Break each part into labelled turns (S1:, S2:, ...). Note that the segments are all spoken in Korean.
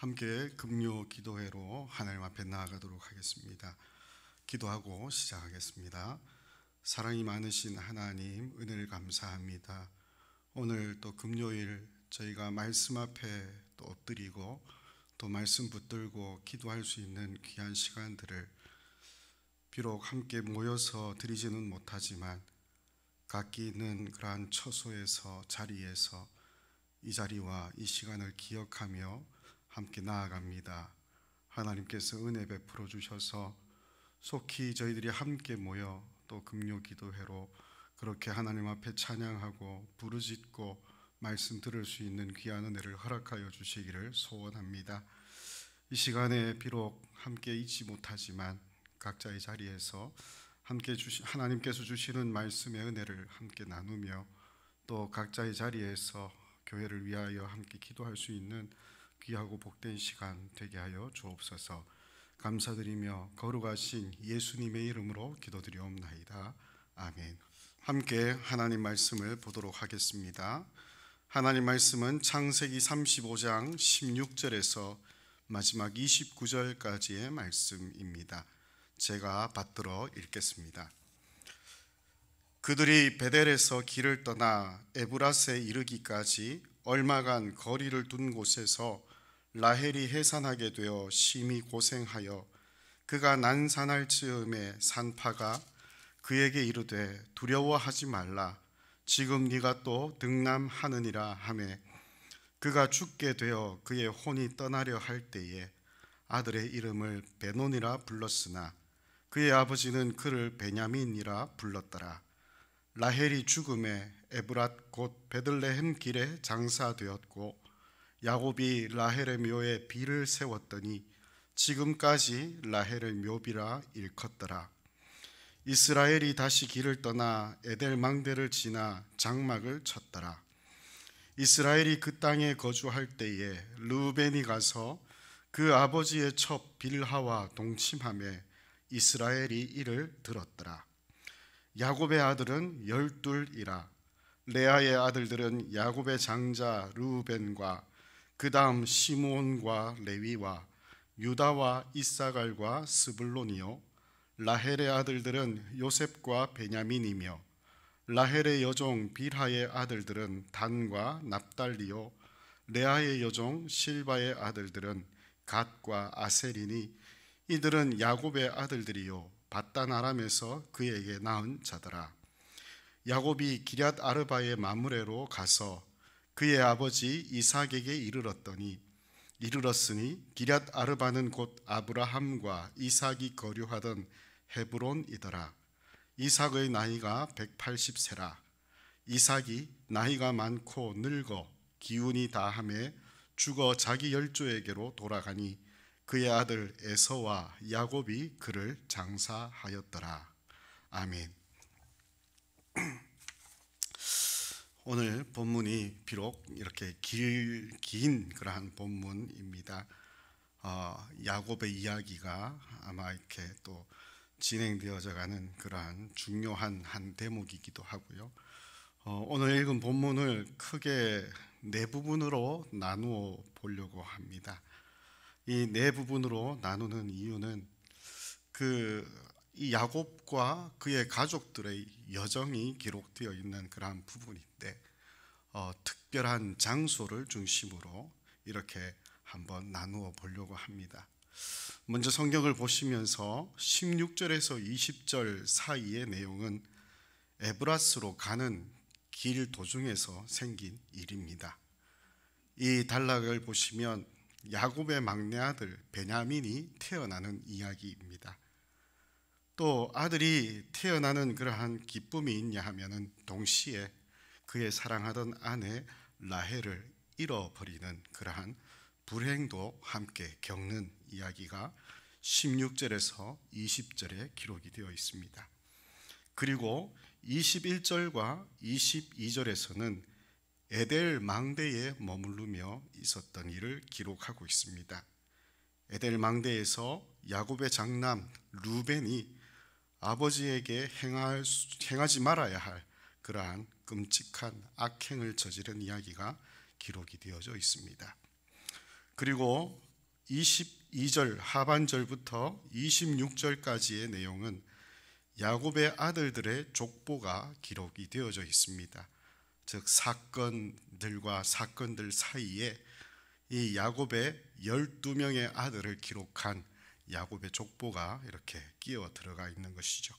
S1: 함께 금요 기도회로 하나님 앞에 나아가도록 하겠습니다. 기도하고 시작하겠습니다. 사랑이 많으신 하나님, 은혜를 감사합니다. 오늘 또 금요일 저희가 말씀 앞에 또 엎드리고 또 말씀 붙들고 기도할 수 있는 귀한 시간들을 비록 함께 모여서 드리지는 못하지만 각기 있는 그러한 처소에서 자리에서 이 자리와 이 시간을 기억하며 함께 나아갑니다. 하나님께서 은혜 베풀어 주셔서 속히 저희들이 함께 모여 또 금요 기도회로 그렇게 하나님 앞에 찬양하고 부르짖고 말씀 들을 수 있는 귀한 은혜를 허락하여 주시기를 소원합니다. 이 시간에 비록 함께 있지 못하지만 각자의 자리에서 함께 하나님께서 주시는 말씀의 은혜를 함께 나누며 또 각자의 자리에서 교회를 위하여 함께 기도할 수 있는 귀하고 복된 시간 되게 하여 주옵소서. 감사드리며 거룩하신 예수님의 이름으로 기도드리옵나이다. 아멘. 함께 하나님 말씀을 보도록 하겠습니다. 하나님 말씀은 창세기 35장 16절에서 마지막 29절까지의 말씀입니다. 제가 받들어 읽겠습니다. 그들이 베델에서 길을 떠나 에브라스에 이르기까지 얼마간 거리를 둔 곳에서 라헬이 해산하게 되어 심히 고생하여 그가 난산할 즈음에 산파가 그에게 이르되 두려워하지 말라, 지금 네가 또 등남하느니라 하매 그가 죽게 되어 그의 혼이 떠나려 할 때에 아들의 이름을 베논이라 불렀으나 그의 아버지는 그를 베냐민이라 불렀더라. 라헬이 죽음에 에브랏 곧 베들레헴 길에 장사되었고 야곱이 라헬의 묘에 비를 세웠더니 지금까지 라헬의 묘비라 일컫더라. 이스라엘이 다시 길을 떠나 에델 망대를 지나 장막을 쳤더라. 이스라엘이 그 땅에 거주할 때에 르우벤이 가서 그 아버지의 첩 빌하와 동침하며 이스라엘이 이를 들었더라. 야곱의 아들은 12이라. 레아의 아들들은 야곱의 장자 르우벤과 그 다음 시므온과 레위와 유다와 이사갈과 스불론이요, 라헬의 아들들은 요셉과 베냐민이며 라헬의 여종 빌하의 아들들은 단과 납달리요, 레아의 여종 실바의 아들들은 갓과 아셀이니 이들은 야곱의 아들들이요 밧단 아람에서 그에게 낳은 자더라. 야곱이 기럇 아르바의 마므레로 가서 그의 아버지 이삭에게 이르렀으니 기럇 아르바는 곧 아브라함과 이삭이 거류하던 헤브론이더라. 이삭의 나이가 180세라. 이삭이 나이가 많고 늙어 기운이 다함에 죽어 자기 열조에게로 돌아가니 그의 아들 에서와 야곱이 그를 장사하였더라. 아멘. 오늘 본문이 비록 이렇게 긴 그러한 본문입니다. 야곱의 이야기가 아마 이렇게 또 진행되어져 가는 그러한 중요한 한 대목이기도 하고요. 오늘 읽은 본문을 크게 네 부분으로 나누어 보려고 합니다. 이 네 부분으로 나누는 이유는 이 야곱과 그의 가족들의 여정이 기록되어 있는 그러한 부분인데 특별한 장소를 중심으로 이렇게 한번 나누어 보려고 합니다. 먼저 성경을 보시면서 16절에서 20절 사이의 내용은 에브라스로 가는 길 도중에서 생긴 일입니다. 이 단락을 보시면 야곱의 막내 아들 베냐민이 태어나는 이야기입니다. 또 아들이 태어나는 그러한 기쁨이 있냐 하면은 동시에 그의 사랑하던 아내 라헬을 잃어버리는 그러한 불행도 함께 겪는 이야기가 16절에서 20절에 기록이 되어 있습니다. 그리고 21절과 22절에서는 에델 망대에 머무르며 있었던 일을 기록하고 있습니다. 에델 망대에서 야곱의 장남 루벤이 아버지에게 행하지 말아야 할 그러한 끔찍한 악행을 저지른 이야기가 기록이 되어져 있습니다. 그리고 22절 하반절부터 26절까지의 내용은 야곱의 아들들의 족보가 기록이 되어져 있습니다. 즉 사건들과 사건들 사이에 이 야곱의 12명의 아들을 기록한 야곱의 족보가 이렇게 끼어 들어가 있는 것이죠.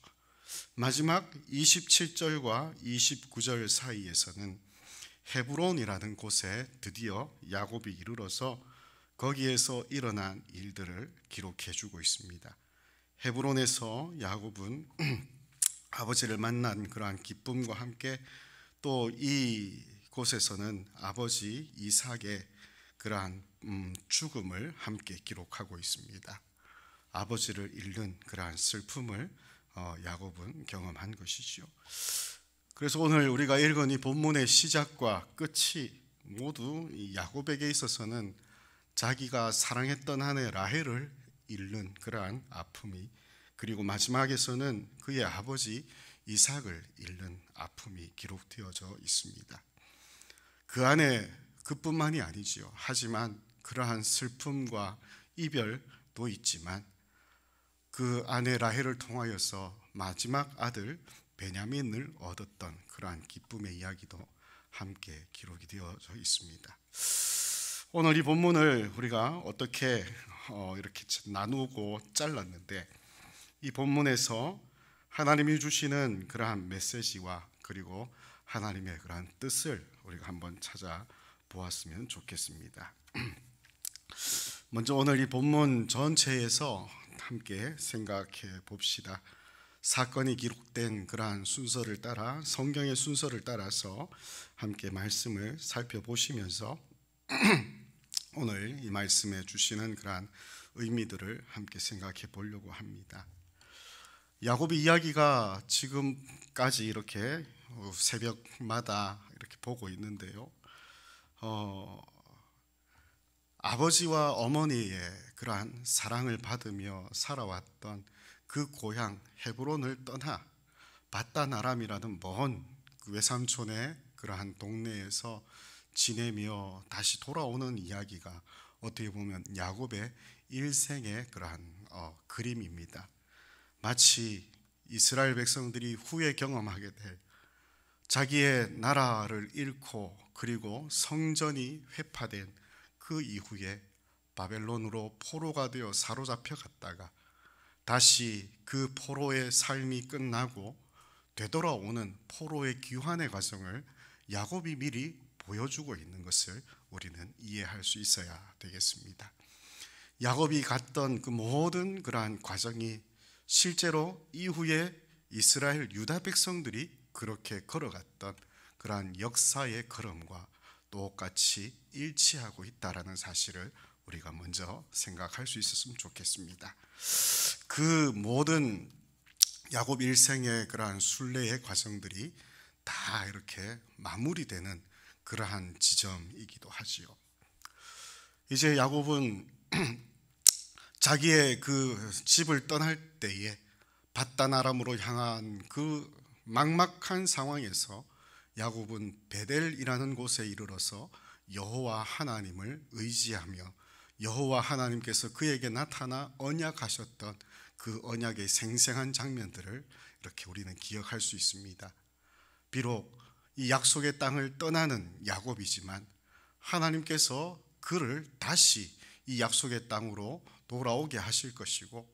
S1: 마지막 27절과 29절 사이에서는 헤브론이라는 곳에 드디어 야곱이 이르러서 거기에서 일어난 일들을 기록해 주고 있습니다. 헤브론에서 야곱은 아버지를 만난 그러한 기쁨과 함께 또 이곳에서는 아버지 이삭의 그러한 죽음을 함께 기록하고 있습니다. 아버지를 잃는 그러한 슬픔을 야곱은 경험한 것이죠. 그래서 오늘 우리가 읽은 이 본문의 시작과 끝이 모두 이 야곱에게 있어서는 자기가 사랑했던 아내 라헬을 잃는 그러한 아픔이, 그리고 마지막에서는 그의 아버지 이삭을 잃는 아픔이 기록되어져 있습니다. 그 안에 그뿐만이 아니지요. 하지만 그러한 슬픔과 이별도 있지만 그 아내 라헬을 통하여서 마지막 아들 베냐민을 얻었던 그러한 기쁨의 이야기도 함께 기록이 되어져 있습니다. 오늘 이 본문을 우리가 어떻게 이렇게 나누고 잘랐는데, 이 본문에서 하나님이 주시는 그러한 메시지와 그리고 하나님의 그러한 뜻을 우리가 한번 찾아보았으면 좋겠습니다. 먼저 오늘 이 본문 전체에서 함께 생각해 봅시다. 사건이 기록된 그러한 순서를 따라, 성경의 순서를 따라서 함께 말씀을 살펴보시면서 오늘 이 말씀에 주시는 그러한 의미들을 함께 생각해 보려고 합니다. 야곱의 이야기가 지금까지 이렇게 새벽마다 이렇게 보고 있는데요. 아버지와 어머니의 그러한 사랑을 받으며 살아왔던 그 고향 헤브론을 떠나 바단 아람이라는 먼 외삼촌의 그러한 동네에서 지내며 다시 돌아오는 이야기가 어떻게 보면 야곱의 일생의 그러한 그림입니다. 마치 이스라엘 백성들이 후에 경험하게 될 자기의 나라를 잃고 그리고 성전이 회파된 그 이후에 바벨론으로 포로가 되어 사로잡혀 갔다가 다시 그 포로의 삶이 끝나고 되돌아오는 포로의 귀환의 과정을 야곱이 미리 보여주고 있는 것을 우리는 이해할 수 있어야 되겠습니다. 야곱이 갔던 그 모든 그러한 과정이 실제로 이후에 이스라엘 유다 백성들이 그렇게 걸어갔던 그러한 역사의 걸음과 똑같이 일치하고 있다라는 사실을 우리가 먼저 생각할 수 있었으면 좋겠습니다. 그 모든 야곱 일생의 그러한 순례의 과정들이 다 이렇게 마무리되는 그러한 지점이기도 하지요. 이제 야곱은 자기의 그 집을 떠날 때에 바단 아람으로 향한 그 막막한 상황에서 야곱은 베델이라는 곳에 이르러서 여호와 하나님을 의지하며 여호와 하나님께서 그에게 나타나 언약하셨던 그 언약의 생생한 장면들을 이렇게 우리는 기억할 수 있습니다. 비록 이 약속의 땅을 떠나는 야곱이지만 하나님께서 그를 다시 이 약속의 땅으로 돌아오게 하실 것이고,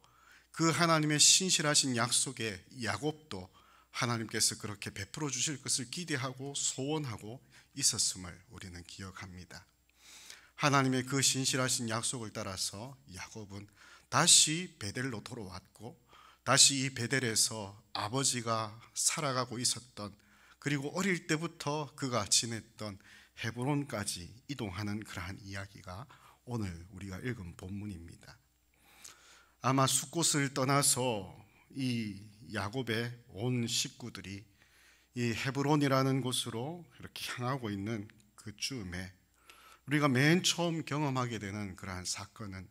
S1: 그 하나님의 신실하신 약속에 야곱도 하나님께서 그렇게 베풀어 주실 것을 기대하고 소원하고 있었음을 우리는 기억합니다. 하나님의 그 신실하신 약속을 따라서 야곱은 다시 베델로 돌아왔고, 다시 이 베델에서 아버지가 살아가고 있었던, 그리고 어릴 때부터 그가 지냈던 헤브론까지 이동하는 그러한 이야기가 오늘 우리가 읽은 본문입니다. 아마 숫곳을 떠나서 이 야곱의 온 식구들이 이 헤브론이라는 곳으로 이렇게 향하고 있는 그 즈음에 우리가 맨 처음 경험하게 되는 그러한 사건은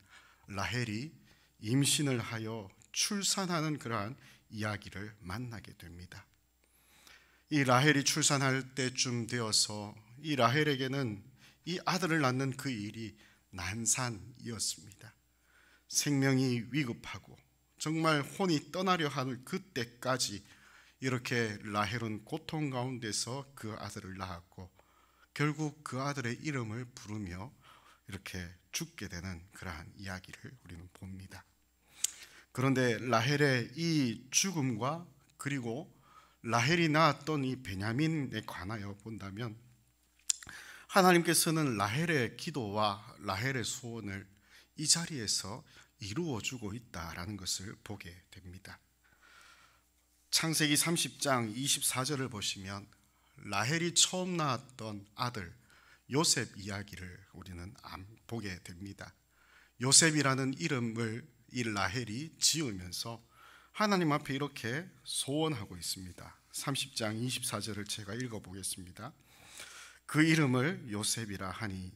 S1: 라헬이 임신을 하여 출산하는 그러한 이야기를 만나게 됩니다. 이 라헬이 출산할 때쯤 되어서 이 라헬에게는 이 아들을 낳는 그 일이 난산이었습니다. 생명이 위급하고 정말 혼이 떠나려 하는 그때까지 이렇게 라헬은 고통 가운데서 그 아들을 낳았고 결국 그 아들의 이름을 부르며 이렇게 죽게 되는 그러한 이야기를 우리는 봅니다. 그런데 라헬의 이 죽음과 그리고 라헬이 낳았던 이 베냐민에 관하여 본다면 하나님께서는 라헬의 기도와 라헬의 소원을 이 자리에서 이루어주고 있다라는 것을 보게 됩니다. 창세기 30장 24절을 보시면 라헬이 처음 낳았던 아들 요셉 이야기를 우리는 보게 됩니다. 요셉이라는 이름을 이 라헬이 지으면서 하나님 앞에 이렇게 소원하고 있습니다. 30장 24절을 제가 읽어보겠습니다. 그 이름을 요셉이라 하니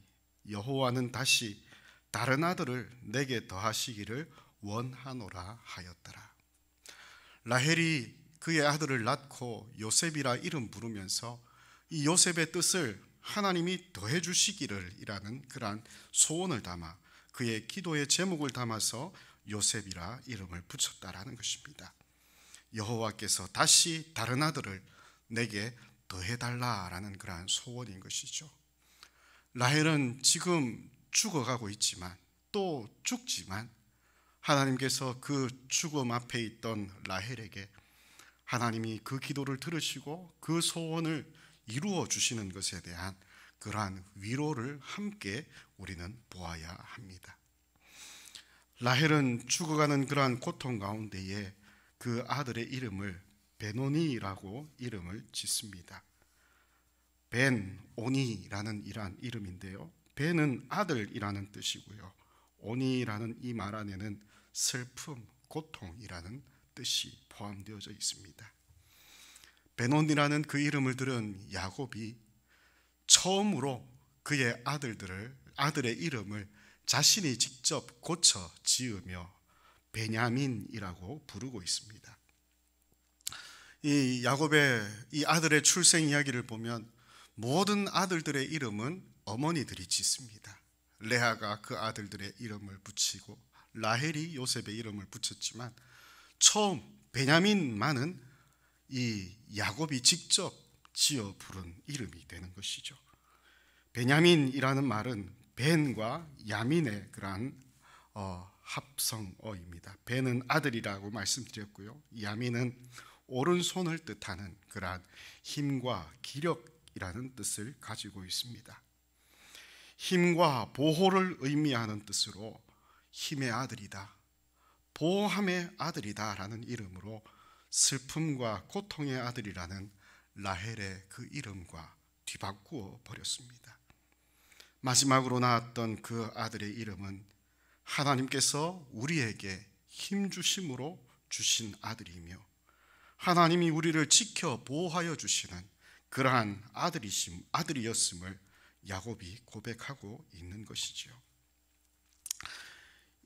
S1: 여호와는 다시 다른 아들을 내게 더하시기를 원하노라 하였더라. 라헬이 그의 아들을 낳고 요셉이라 이름 부르면서 이 요셉의 뜻을 하나님이 더해 주시기를 이라는 그러한 소원을 담아 그의 기도의 제목을 담아서 요셉이라 이름을 붙였다라는 것입니다. 여호와께서 다시 다른 아들을 내게 더해달라라는 그러한 소원인 것이죠. 라헬은 지금 죽어가고 있지만 또 죽지만 하나님께서 그 죽음 앞에 있던 라헬에게 하나님이 그 기도를 들으시고 그 소원을 이루어 주시는 것에 대한 그러한 위로를 함께 우리는 보아야 합니다. 라헬은 죽어가는 그러한 고통 가운데에 그 아들의 이름을 베노니라고 이름을 짓습니다. 벤오니라는 이러한 이름인데요, 벤은 아들이라는 뜻이고요, 오니라는 이 말 안에는 슬픔, 고통이라는 뜻이 포함되어져 있습니다. 베논이라는 그 이름을 들은 야곱이 처음으로 그의 아들의 이름을 자신이 직접 고쳐 지으며 베냐민이라고 부르고 있습니다. 이 야곱의 이 아들의 출생 이야기를 보면 모든 아들들의 이름은 어머니들이 짓습니다. 레아가 그 아들들의 이름을 붙이고 라헬이 요셉의 이름을 붙였지만 처음 베냐민만은 이 야곱이 직접 지어 부른 이름이 되는 것이죠. 베냐민이라는 말은 벤과 야민의 그러한 합성어입니다. 벤은 아들이라고 말씀드렸고요, 야민은 오른손을 뜻하는 그러한 힘과 기력이라는 뜻을 가지고 있습니다. 힘과 보호를 의미하는 뜻으로 힘의 아들이다, 보호함의 아들이다 라는 이름으로 슬픔과 고통의 아들이라는 라헬의 그 이름과 뒤바꾸어 버렸습니다. 마지막으로 낳았던 그 아들의 이름은 하나님께서 우리에게 힘주심으로 주신 아들이며 하나님이 우리를 지켜 보호하여 주시는 그러한 아들이었음을 야곱이 고백하고 있는 것이지요.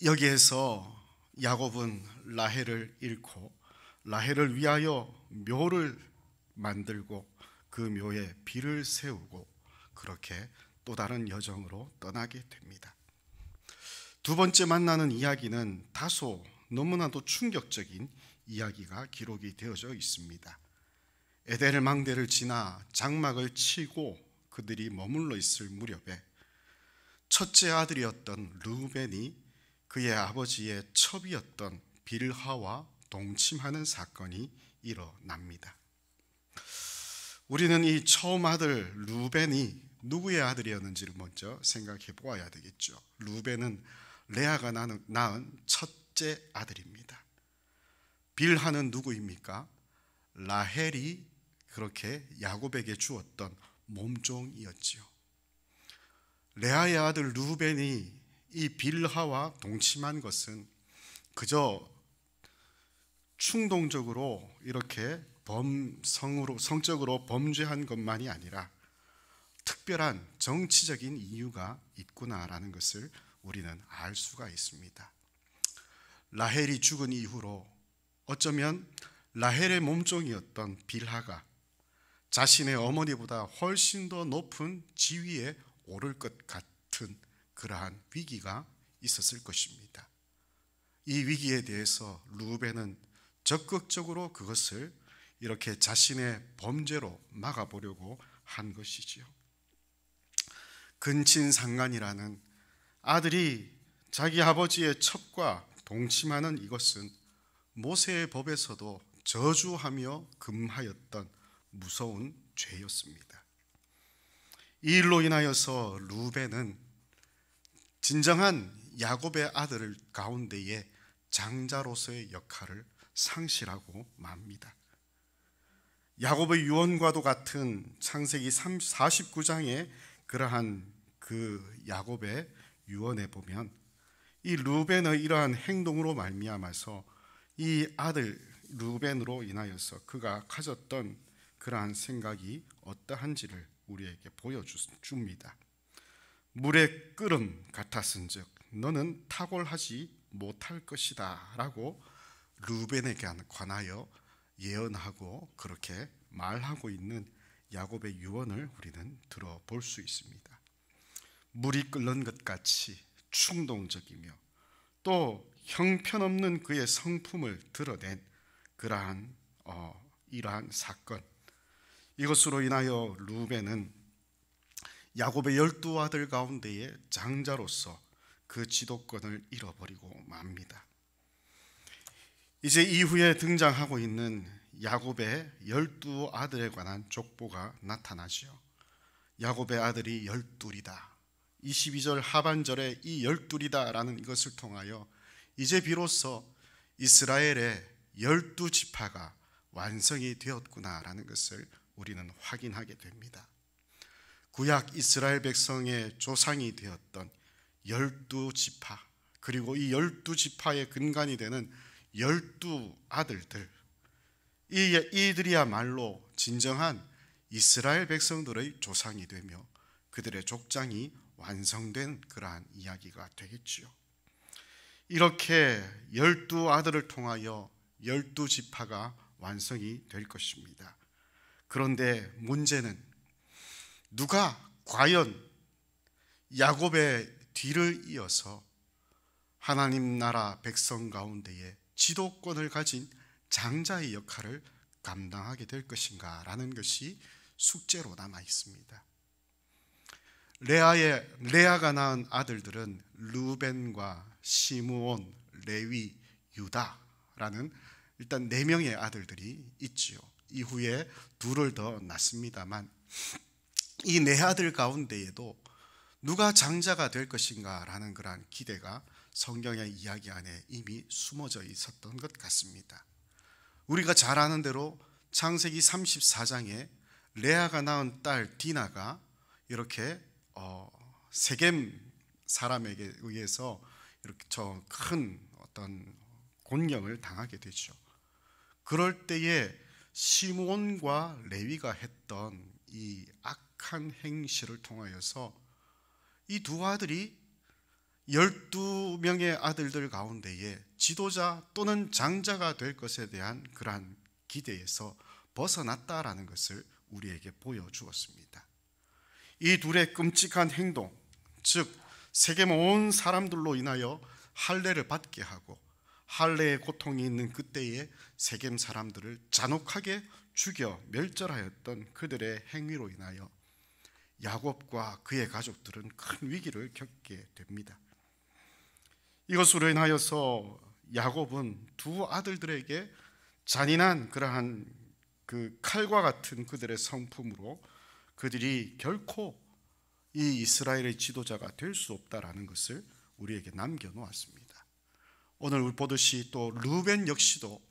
S1: 여기에서 야곱은 라헬을 잃고 라헬을 위하여 묘를 만들고 그 묘에 비를 세우고 그렇게 또 다른 여정으로 떠나게 됩니다. 두 번째 만나는 이야기는 다소 너무나도 충격적인 이야기가 기록이 되어져 있습니다. 에델 망대를 지나 장막을 치고 그들이 머물러 있을 무렵에 첫째 아들이었던 르우벤이 그의 아버지의 첩이었던 빌하와 동침하는 사건이 일어납니다. 우리는 이 처음 아들 르우벤이 누구의 아들이었는지를 먼저 생각해 보아야 되겠죠. 르우벤은 레아가 낳은 첫째 아들입니다. 빌하는 누구입니까? 라헬이 그렇게 야곱에게 주었던 몸종이었지요. 레아의 아들 르우벤이 이 빌하와 동침한 것은 그저 충동적으로 이렇게 성적으로 범죄한 것만이 아니라 특별한 정치적인 이유가 있구나라는 것을 우리는 알 수가 있습니다. 라헬이 죽은 이후로 어쩌면 라헬의 몸종이었던 빌하가 자신의 어머니보다 훨씬 더 높은 지위에 오를 것 같은 그러한 위기가 있었을 것입니다. 이 위기에 대해서 루벤은 적극적으로 그것을 이렇게 자신의 범죄로 막아보려고 한 것이지요. 근친상간이라는 아들이 자기 아버지의 첩과 동침하는 이것은 모세의 법에서도 저주하며 금하였던 무서운 죄였습니다. 이 일로 인하여서 루벤은 진정한 야곱의 아들 가운데에 장자로서의 역할을 상실하고 맙니다. 야곱의 유언과도 같은 창세기 49장의 그러한 그 야곱의 유언에 보면 이 루벤의 이러한 행동으로 말미암아서 이 아들 루벤으로 인하여서 그가 가졌던 그러한 생각이 어떠한지를 우리에게 보여줍니다. 물의 끓음 같았은즉 너는 탁월하지 못할 것이다 라고 루벤에게 관하여 예언하고 그렇게 말하고 있는 야곱의 유언을 우리는 들어볼 수 있습니다. 물이 끓는 것 같이 충동적이며 또 형편없는 그의 성품을 드러낸 그러한 이러한 사건, 이것으로 인하여 루벤은 야곱의 12아들 가운데의 장자로서 그 지도권을 잃어버리고 맙니다. 이제 이후에 등장하고 있는 야곱의 12아들에 관한 족보가 나타나죠. 야곱의 아들이 12이다. 22절 하반절에 이 12이다 라는 이것을 통하여 이제 비로소 이스라엘의 12지파가 완성이 되었구나라는 것을 우리는 확인하게 됩니다. 구약 이스라엘 백성의 조상이 되었던 12지파, 그리고 이 12지파의 근간이 되는 12아들들, 이들이야말로 진정한 이스라엘 백성들의 조상이 되며 그들의 족장이 완성된 그러한 이야기가 되겠지요. 이렇게 12아들을 통하여 12지파가 완성이 될 것입니다. 그런데 문제는 누가 과연 야곱의 뒤를 이어서 하나님 나라 백성 가운데에 지도권을 가진 장자의 역할을 감당하게 될 것인가 라는 것이 숙제로 남아 있습니다. 레아가 낳은 아들들은 루벤과 시므온, 레위, 유다라는 일단 4명의 아들들이 있지요. 이후에 2를 더 낳습니다만 이 4아들 가운데에도 누가 장자가 될 것인가 라는 그러한 기대가 성경의 이야기 안에 이미 숨어져 있었던 것 같습니다. 우리가 잘 아는 대로 창세기 34장에 레아가 낳은 딸 디나가 이렇게 세겜 사람에게 의해서 이렇게 저 큰 어떤 곤경을 당하게 되죠. 그럴 때에 시므온과 레위가 했던 이 악한 행실을 통하여서 이 2 아들이 12명의 아들들 가운데에 지도자 또는 장자가 될 것에 대한 그러한 기대에서 벗어났다라는 것을 우리에게 보여주었습니다. 이 둘의 끔찍한 행동, 즉 세겜 온 사람들로 인하여 할례를 받게 하고 할례의 고통이 있는 그때에 세겜 사람들을 잔혹하게 죽여 멸절하였던 그들의 행위로 인하여 야곱과 그의 가족들은 큰 위기를 겪게 됩니다. 이것으로 인하여서 야곱은 2 아들들에게 잔인한 그러한 그 칼과 같은 그들의 성품으로 그들이 결코 이 이스라엘의 지도자가 될 수 없다라는 것을 우리에게 남겨놓았습니다. 오늘 보듯이 또 루벤 역시도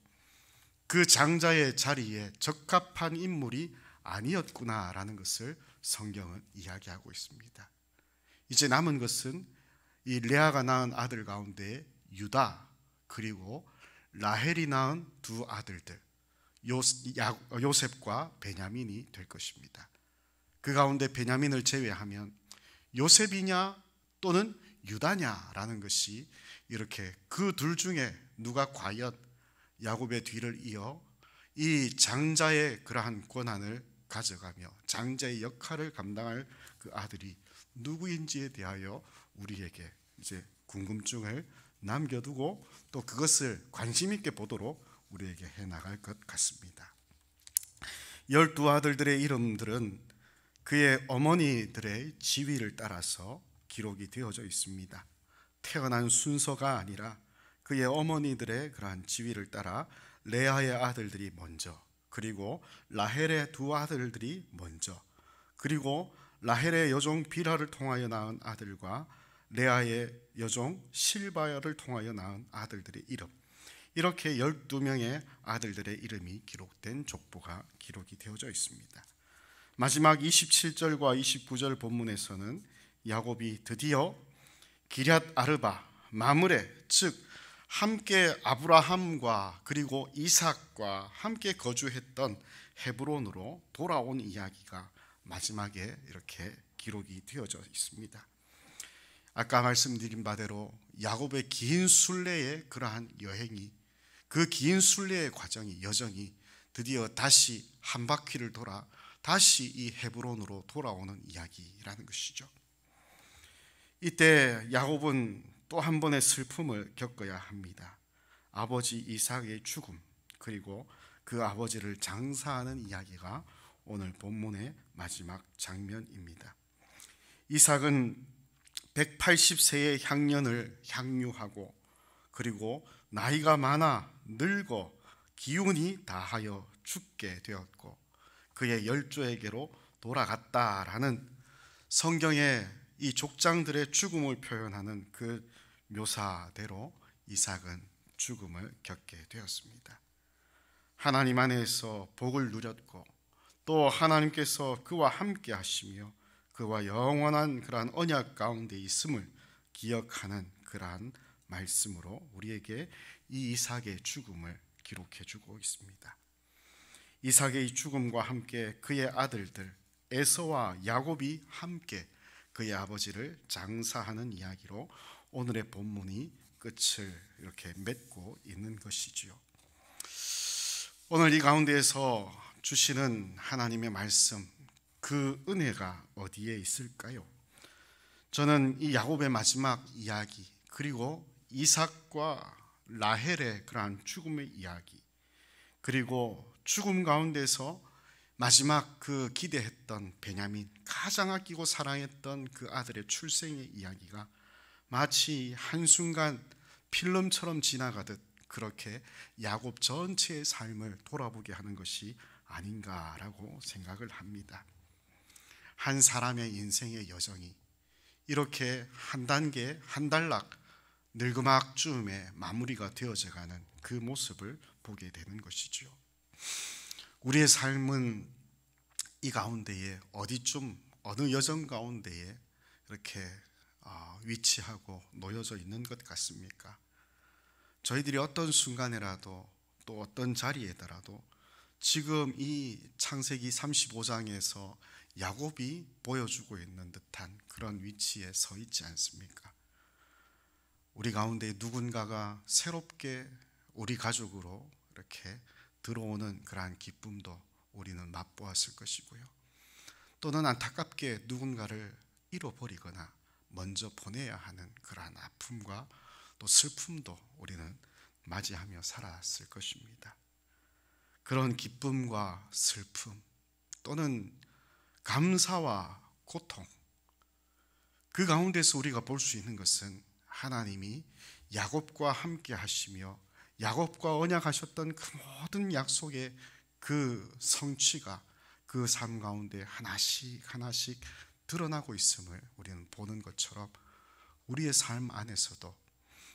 S1: 그 장자의 자리에 적합한 인물이 아니었구나라는 것을 성경은 이야기하고 있습니다. 이제 남은 것은 이 레아가 낳은 아들 가운데 유다 그리고 라헬이 낳은 2 아들들 요셉과 베냐민이 될 것입니다. 그 가운데 베냐민을 제외하면 요셉이냐 또는 유다냐라는 것이 이렇게 그 둘 중에 누가 과연 야곱의 뒤를 이어 이 장자의 그러한 권한을 가져가며 장자의 역할을 감당할 그 아들이 누구인지에 대하여 우리에게 이제 궁금증을 남겨두고 또 그것을 관심 있게 보도록 우리에게 해나갈 것 같습니다. 12아들들의 이름들은 그의 어머니들의 지위를 따라서 기록이 되어져 있습니다. 태어난 순서가 아니라 그의 어머니들의 그러한 지위를 따라 레아의 아들들이 먼저, 그리고 라헬의 두 아들들이 먼저, 그리고 라헬의 여종 빌하를 통하여 낳은 아들과 레아의 여종 실바야를 통하여 낳은 아들들의 이름, 이렇게 12명의 아들들의 이름이 기록된 족보가 기록이 되어져 있습니다. 마지막 27절과 29절 본문에서는 야곱이 드디어 기럇 아르바, 마므레, 즉 함께 아브라함과 그리고 이삭과 함께 거주했던 헤브론으로 돌아온 이야기가 마지막에 이렇게 기록이 되어져 있습니다. 아까 말씀드린 바대로 야곱의 긴 순례의 그러한 여행이, 그 긴 순례의 과정이, 여정이 드디어 다시 한 바퀴를 돌아 다시 이 헤브론으로 돌아오는 이야기라는 것이죠. 이때 야곱은 또 한 번의 슬픔을 겪어야 합니다. 아버지 이삭의 죽음, 그리고 그 아버지를 장사하는 이야기가 오늘 본문의 마지막 장면입니다. 이삭은 180세의 향년을 향유하고, 그리고 나이가 많아 늙어 기운이 다하여 죽게 되었고, 그의 열조에게로 돌아갔다라는 성경의 이 족장들의 죽음을 표현하는 그 묘사대로 이삭은 죽음을 겪게 되었습니다. 하나님 안에서 복을 누렸고, 또 하나님께서 그와 함께 하시며 그와 영원한 그러한 언약 가운데 있음을 기억하는 그러한 말씀으로 우리에게 이 이삭의 죽음을 기록해 주고 있습니다. 이삭의 죽음과 함께 그의 아들들 에서와 야곱이 함께 그의 아버지를 장사하는 이야기로 오늘의 본문이 끝을 이렇게 맺고 있는 것이지요. 오늘 이 가운데에서 주시는 하나님의 말씀, 그 은혜가 어디에 있을까요? 저는 이 야곱의 마지막 이야기, 그리고 이삭과 라헬의 그러한 죽음의 이야기, 그리고 죽음 가운데서 마지막 그 기대했던 베냐민, 가장 아끼고 사랑했던 그 아들의 출생의 이야기가 마치 한순간 필름처럼 지나가듯 그렇게 야곱 전체의 삶을 돌아보게 하는 것이 아닌가라고 생각을 합니다. 한 사람의 인생의 여정이 이렇게 한 단계 한 단락 늙음악주음에 마무리가 되어져가는 그 모습을 보게 되는 것이죠. 우리의 삶은 이 가운데에 어디쯤 어느 여정 가운데에 이렇게 위치하고 놓여져 있는 것 같습니까? 저희들이 어떤 순간에라도 또 어떤 자리에더라도 지금 이 창세기 35장에서 야곱이 보여주고 있는 듯한 그런 위치에 서 있지 않습니까? 우리 가운데 누군가가 새롭게 우리 가족으로 이렇게 들어오는 그러한 기쁨도 우리는 맛보았을 것이고요. 또는 안타깝게 누군가를 잃어버리거나 먼저 보내야 하는 그러한 아픔과 또 슬픔도 우리는 맞이하며 살았을 것입니다. 그런 기쁨과 슬픔 또는 감사와 고통, 그 가운데서 우리가 볼 수 있는 것은 하나님이 야곱과 함께 하시며 야곱과 언약하셨던 그 모든 약속의 그 성취가 그 삶 가운데 하나씩 하나씩 드러나고 있음을 우리는 보는 것처럼 우리의 삶 안에서도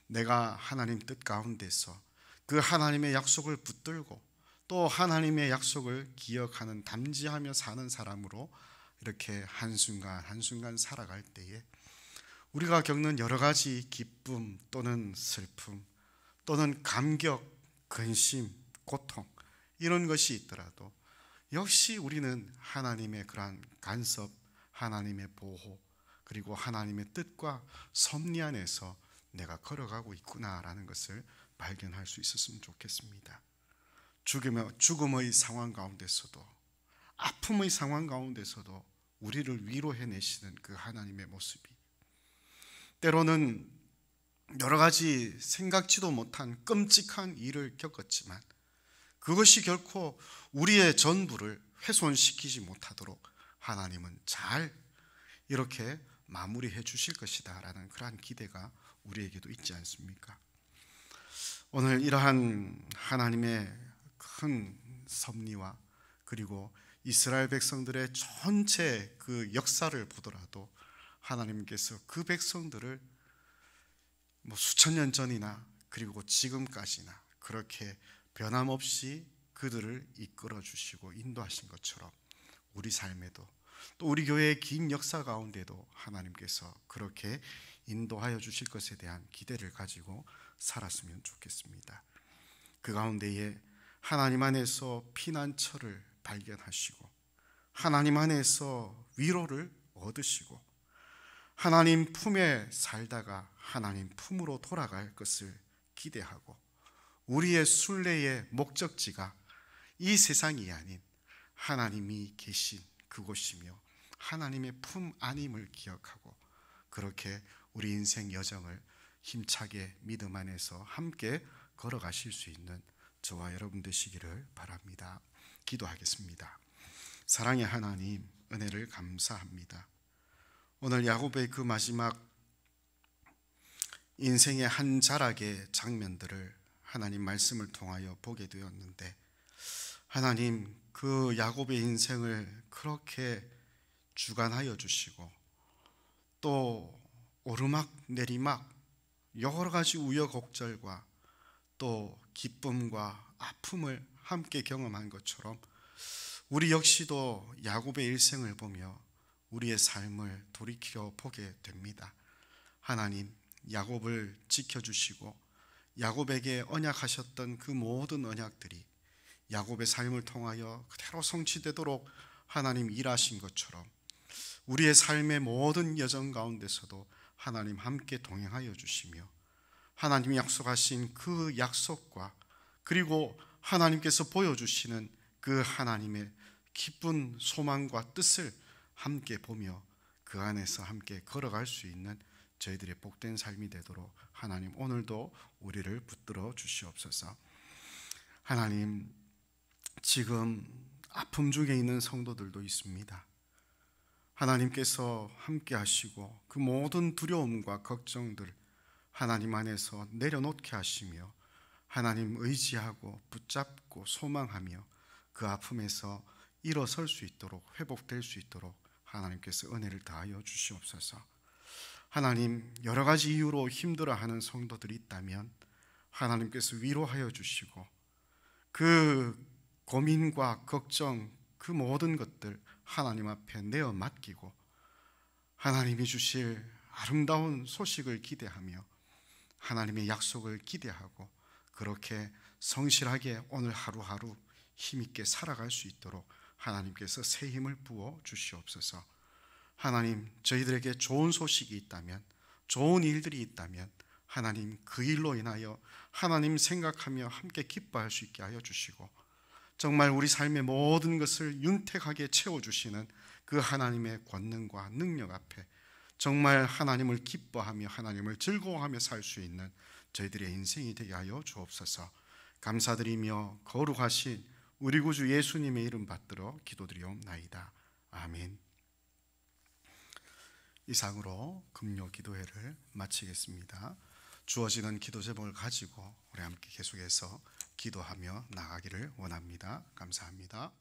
S1: 내가 하나님 뜻 가운데서 그 하나님의 약속을 붙들고 또 하나님의 약속을 기억하는 담지하며 사는 사람으로 이렇게 한순간 한순간 살아갈 때에 우리가 겪는 여러 가지 기쁨 또는 슬픔 또는 감격, 근심, 고통 이런 것이 있더라도 역시 우리는 하나님의 그러한 간섭, 하나님의 보호 그리고 하나님의 뜻과 섭리 안에서 내가 걸어가고 있구나라는 것을 발견할 수 있었으면 좋겠습니다. 죽음의 상황 가운데서도 아픔의 상황 가운데서도 우리를 위로해내시는 그 하나님의 모습이 때로는 여러 가지 생각지도 못한 끔찍한 일을 겪었지만 그것이 결코 우리의 전부를 훼손시키지 못하도록 하나님은 잘 이렇게 마무리해 주실 것이다 라는 그러한 기대가 우리에게도 있지 않습니까? 오늘 이러한 하나님의 큰 섭리와 그리고 이스라엘 백성들의 전체 그 역사를 보더라도 하나님께서 그 백성들을 수천 년 전이나 그리고 지금까지나 그렇게 변함없이 그들을 이끌어 주시고 인도하신 것처럼 우리 삶에도 또 우리 교회의 긴 역사 가운데도 하나님께서 그렇게 인도하여 주실 것에 대한 기대를 가지고 살았으면 좋겠습니다. 그 가운데에 하나님 안에서 피난처를 발견하시고 하나님 안에서 위로를 얻으시고 하나님 품에 살다가 하나님 품으로 돌아갈 것을 기대하고 우리의 순례의 목적지가 이 세상이 아닌 하나님이 계신 그곳이며 하나님의 품 안임을 기억하고 그렇게 우리 인생 여정을 힘차게 믿음 안에서 함께 걸어가실 수 있는 저와 여러분 되시기를 바랍니다. 기도하겠습니다. 사랑의 하나님, 은혜를 감사합니다. 오늘 야곱의 그 마지막 인생의 한 자락의 장면들을 하나님 말씀을 통하여 보게 되었는데 하나님 그 야곱의 인생을 그렇게 주관하여 주시고 또 오르막 내리막 여러 가지 우여곡절과 또 기쁨과 아픔을 함께 경험한 것처럼 우리 역시도 야곱의 일생을 보며 우리의 삶을 돌이켜 보게 됩니다. 하나님 야곱을 지켜주시고 야곱에게 언약하셨던 그 모든 언약들이 야곱의 삶을 통하여 그대로 성취되도록 하나님 일하신 것처럼 우리의 삶의 모든 여정 가운데서도 하나님 함께 동행하여 주시며 하나님이 약속하신 그 약속과 그리고 하나님께서 보여주시는 그 하나님의 기쁜 소망과 뜻을 함께 보며 그 안에서 함께 걸어갈 수 있는 저희들의 복된 삶이 되도록 하나님 오늘도 우리를 붙들어 주시옵소서. 하나님 지금 아픔 중에 있는 성도들도 있습니다. 하나님께서 함께 하시고 그 모든 두려움과 걱정들 하나님 안에서 내려놓게 하시며 하나님 의지하고 붙잡고 소망하며 그 아픔에서 일어설 수 있도록 회복될 수 있도록 하나님께서 은혜를 다하여 주시옵소서. 하나님 여러 가지 이유로 힘들어하는 성도들이 있다면 하나님께서 위로하여 주시고 그 고민과 걱정 그 모든 것들 하나님 앞에 내어 맡기고 하나님이 주실 아름다운 소식을 기대하며 하나님의 약속을 기대하고 그렇게 성실하게 오늘 하루하루 힘있게 살아갈 수 있도록 하나님께서 새 힘을 부어 주시옵소서. 하나님 저희들에게 좋은 소식이 있다면 좋은 일들이 있다면 하나님 그 일로 인하여 하나님 생각하며 함께 기뻐할 수 있게 하여 주시고 정말 우리 삶의 모든 것을 윤택하게 채워주시는 그 하나님의 권능과 능력 앞에 정말 하나님을 기뻐하며 하나님을 즐거워하며 살 수 있는 저희들의 인생이 되게 하여 주옵소서. 감사드리며 거룩하신 우리 구주 예수님의 이름 받들어 기도드리옵나이다. 아멘. 이상으로 금요 기도회를 마치겠습니다. 주어지는 기도 제목을 가지고 우리 함께 계속해서 기도하며 나가기를 원합니다. 감사합니다.